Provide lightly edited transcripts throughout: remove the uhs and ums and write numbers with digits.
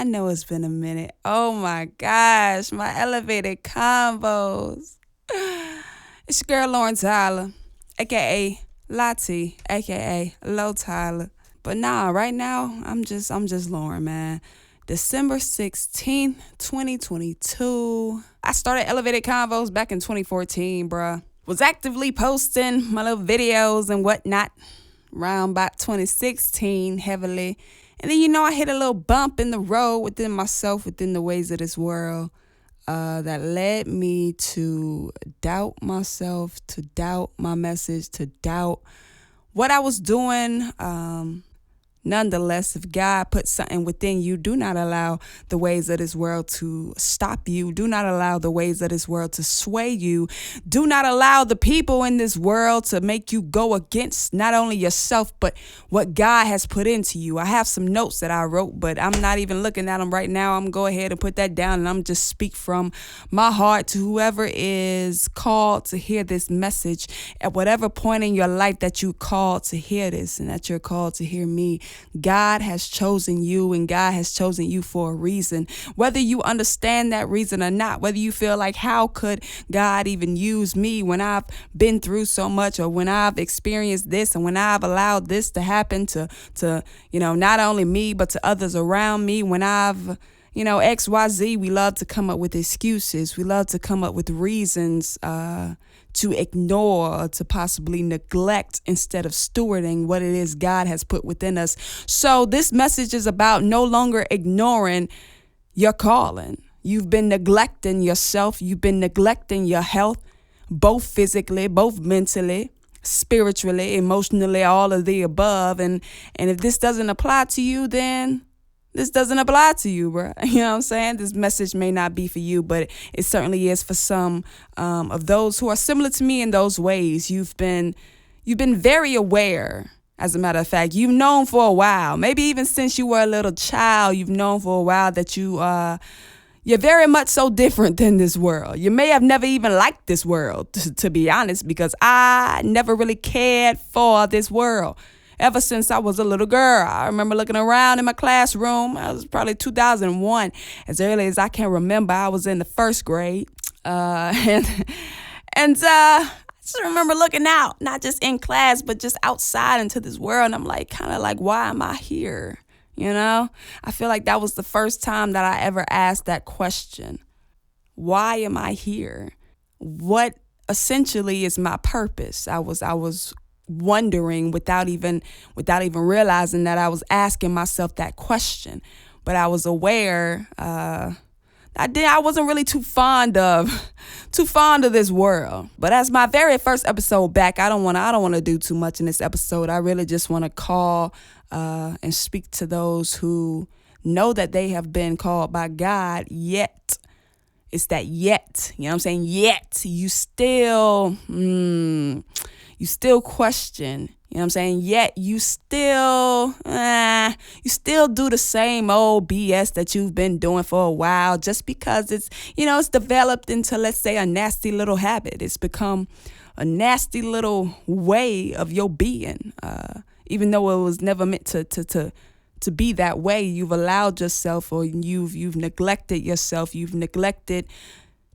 I know it's been a minute. Oh my gosh, my elevated convos. It's your girl Lauren Tyler, aka Lottie, aka Low Tyler. But nah, right now I'm just Lauren, man. December 16th, 2022. I started Elevated Convos back in 2014, bruh. Was actively posting my little videos and whatnot around about 2016 heavily. And then, I hit a little bump in the road within myself, within the ways of this world, that led me to doubt myself, to doubt my message, to doubt what I was doing. Nonetheless, if God puts something within you, do not allow the ways of this world to stop you. Do not allow the ways of this world to sway you. Do not allow the people in this world to make you go against not only yourself, but what God has put into you. I have some notes that I wrote, but I'm not even looking at them right now. I'm going to go ahead and put that down, and I'm just speak from my heart to whoever is called to hear this message at whatever point in your life that you called to hear this and that you're called to hear me. God has chosen you, and God has chosen you for a reason. Whether you understand that reason or not, whether you feel like, how could God even use me when I've been through so much, or when I've experienced this, and when I've allowed this to happen to not only me, but to others around me, when I've XYZ, we love to come up with excuses. We love to come up with reasons to ignore, or to possibly neglect, instead of stewarding what it is God has put within us. So this message is about no longer ignoring your calling. You've been neglecting yourself. You've been neglecting your health, both physically, both mentally, spiritually, emotionally, all of the above. And if this doesn't apply to you, then this doesn't apply to you, bro. You know what I'm saying? This message may not be for you, but it certainly is for some of those who are similar to me in those ways. You've been very aware. As a matter of fact, you've known for a while, maybe even since you were a little child, you've known for a while that you're very much so different than this world. You may have never even liked this world, to be honest, because I never really cared for this world. Ever since I was a little girl, I remember looking around in my classroom. I was probably 2001. As early as I can remember, I was in the first grade. And I just remember looking out, not just in class, but just outside into this world. And I'm kind of like, why am I here? I feel like that was the first time that I ever asked that question. Why am I here? What essentially is my purpose? I was wondering without even realizing that I was asking myself that question. But I was aware I wasn't really too fond of this world. But as my very first episode back, I don't want to do too much in this episode. I really just want to call and speak to those who know that they have been called by God, yet it's that yet, you know what I'm saying? Yet you still question, you know what I'm saying? Yet you still do the same old BS that you've been doing for a while, just because it's developed into, let's say, a nasty little habit. It's become a nasty little way of your being, even though it was never meant to be that way. You've allowed yourself, or you've neglected yourself. You've neglected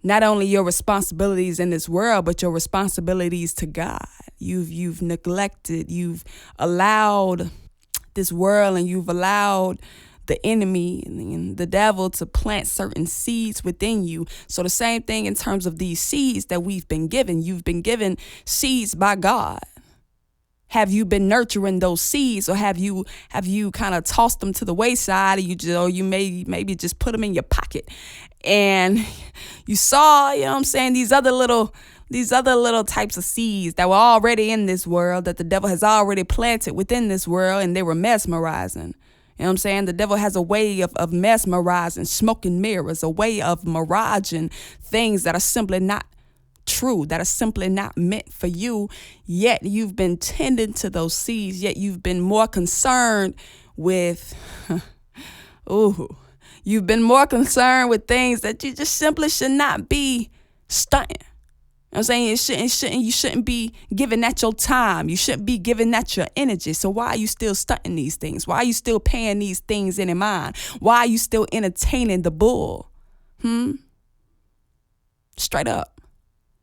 not only your responsibilities in this world, but your responsibilities to God. You've neglected, you've allowed this world, and you've allowed the enemy and the devil to plant certain seeds within you. So the same thing in terms of these seeds that we've been given. You've been given seeds by God. Have you been nurturing those seeds, or have you kind of tossed them to the wayside, or you maybe just put them in your pocket, and you saw, these other little types of seeds that were already in this world, that the devil has already planted within this world, and they were mesmerizing. You know what I'm saying? The devil has a way of mesmerizing, smoke and mirrors, a way of miraging things that are simply not true, that are simply not meant for you. Yet you've been tending to those seeds, yet you've been more concerned with you've been more concerned with things that you just simply should not be stunting. I'm saying you shouldn't be giving that your time. You shouldn't be giving that your energy. So why are you still stunting these things? Why are you still paying these things in mind? Why are you still entertaining the bull? Straight up.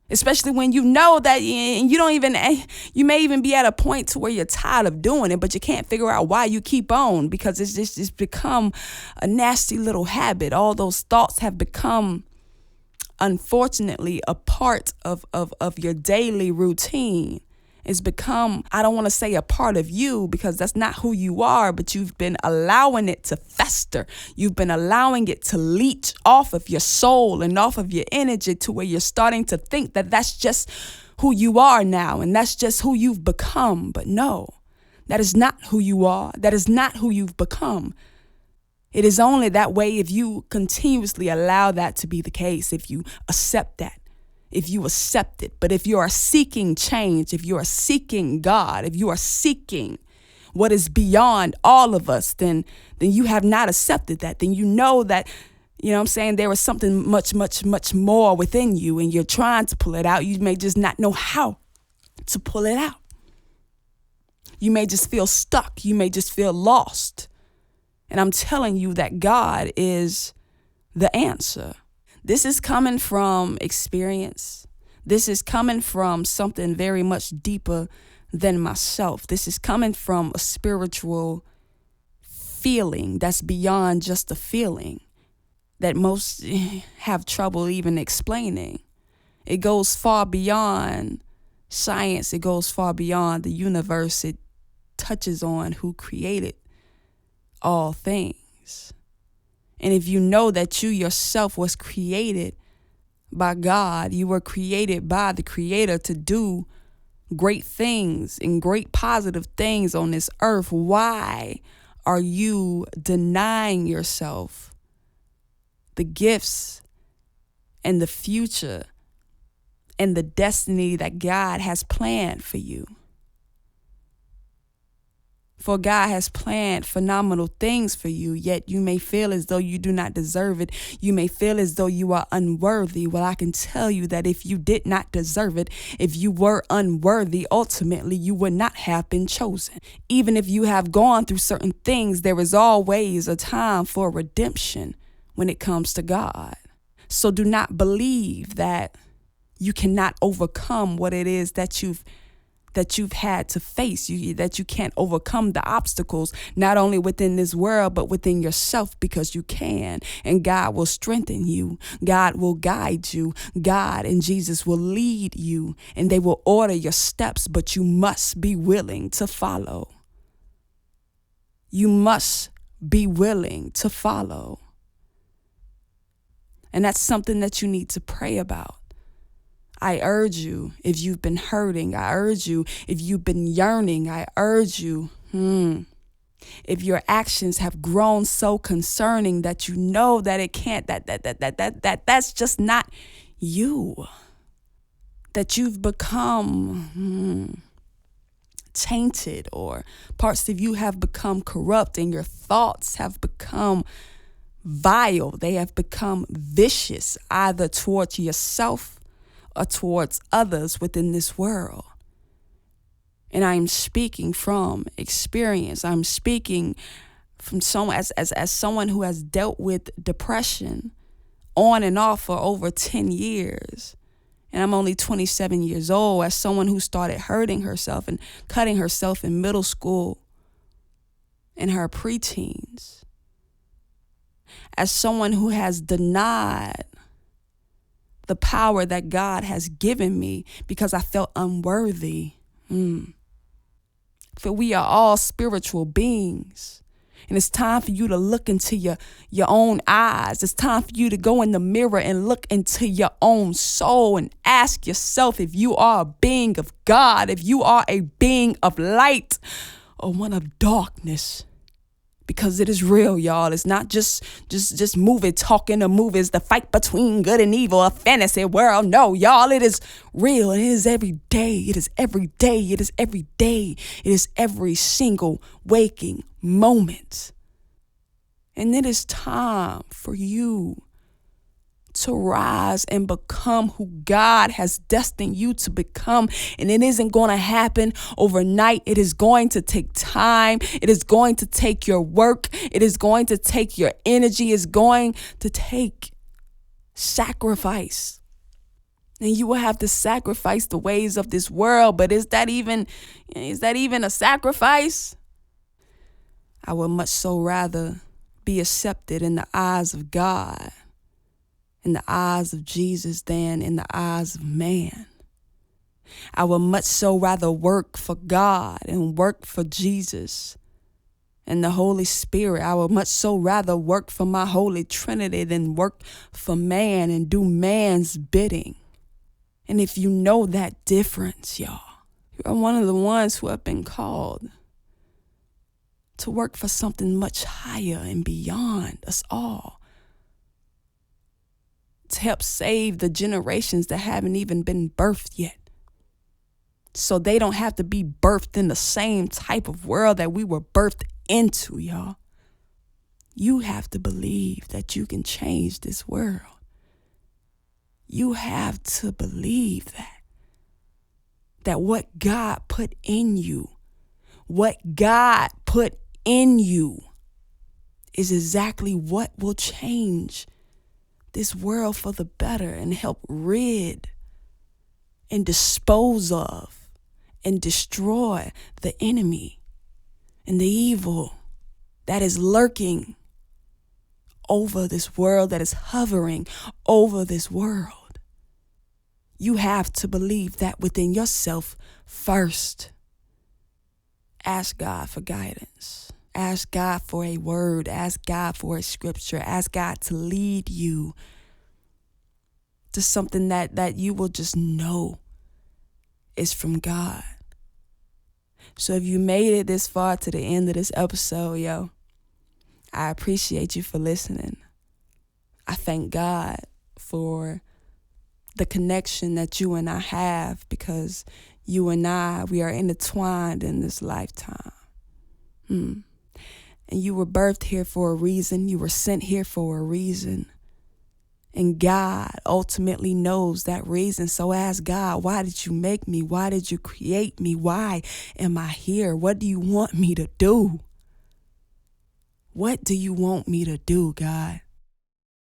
Especially when you know that you may even be at a point to where you're tired of doing it, but you can't figure out why you keep on, because it's become a nasty little habit. All those thoughts have become, unfortunately, a part of your daily routine. It's become, I don't want to say a part of you, because that's not who you are, but you've been allowing it to fester. You've been allowing it to leach off of your soul and off of your energy, to where you're starting to think that that's just who you are now, and that's just who you've become. But no, that is not who you are. That is not who you've become. It is only that way if you continuously allow that to be the case, if you accept that, if you accept it. But if you are seeking change, if you are seeking God, if you are seeking what is beyond all of us, then you have not accepted that. Then you know that, there is something much, much, much more within you, and you're trying to pull it out. You may just not know how to pull it out. You may just feel stuck. You may just feel lost. And I'm telling you that God is the answer. This is coming from experience. This is coming from something very much deeper than myself. This is coming from a spiritual feeling that's beyond just a feeling that most have trouble even explaining. It goes far beyond science. It goes far beyond the universe. It touches on who created all things. And if you know that you yourself was created by God, you were created by the Creator to do great things and great positive things on this earth, why are you denying yourself the gifts and the future and the destiny that God has planned for you? For God has planned phenomenal things for you, yet you may feel as though you do not deserve it. You may feel as though you are unworthy. Well, I can tell you that if you did not deserve it, if you were unworthy, ultimately you would not have been chosen. Even if you have gone through certain things, there is always a time for redemption when it comes to God. So do not believe that you cannot overcome what it is that you've had to face, that you can't overcome the obstacles, not only within this world, but within yourself, because you can. And God will strengthen you. God will guide you. God and Jesus will lead you, and they will order your steps, but you must be willing to follow. You must be willing to follow. And that's something that you need to pray about. I urge you, if you've been hurting, I urge you, if you've been yearning, I urge you, if your actions have grown so concerning that you know that it can't, that's just not you, that you've become tainted, or parts of you have become corrupt, and your thoughts have become vile. They have become vicious, either towards yourself or towards others within this world. And I'm speaking from experience. I'm speaking from someone as someone who has dealt with depression on and off for over 10 years. And I'm only 27 years old, as someone who started hurting herself and cutting herself in middle school and her preteens. As someone who has denied the power that God has given me because I felt unworthy. For we are all spiritual beings. And it's time for you to look into your own eyes. It's time for you to go in the mirror and look into your own soul and ask yourself if you are a being of God, if you are a being of light or one of darkness. Because it is real, y'all. It's not just movie talking or movies, the fight between good and evil, a fantasy world. No, y'all, it is real. And it is every day. It is every day. It is every day. It is every single waking moment. And it is time for you to rise and become who God has destined you to become. And it isn't going to happen overnight. It is going to take time. It is going to take your work. It is going to take your energy. It's going to take sacrifice. And you will have to sacrifice the ways of this world. But is that even a sacrifice? I would much so rather be accepted in the eyes of God, in the eyes of Jesus, than in the eyes of man. I would much so rather work for God and work for Jesus and the Holy Spirit. I would much so rather work for my Holy Trinity than work for man and do man's bidding. And if you know that difference, y'all, you are one of the ones who have been called to work for something much higher and beyond us all, to help save the generations that haven't even been birthed yet, so they don't have to be birthed in the same type of world that we were birthed into, y'all. You have to believe that you can change this world. You have to believe that what God put in you, is exactly what will change this world for the better and help rid and dispose of and destroy the enemy and the evil that is lurking over this world, that is hovering over this world. You have to believe that within yourself first. Ask God for guidance. Ask God for a word. Ask God for a scripture. Ask God to lead you to something that you will just know is from God. So if you made it this far to the end of this episode, yo, I appreciate you for listening. I thank God for the connection that you and I have, because you and I, we are intertwined in this lifetime. And you were birthed here for a reason. You were sent here for a reason. And God ultimately knows that reason. So ask God, why did you make me? Why did you create me? Why am I here? What do you want me to do? What do you want me to do, God?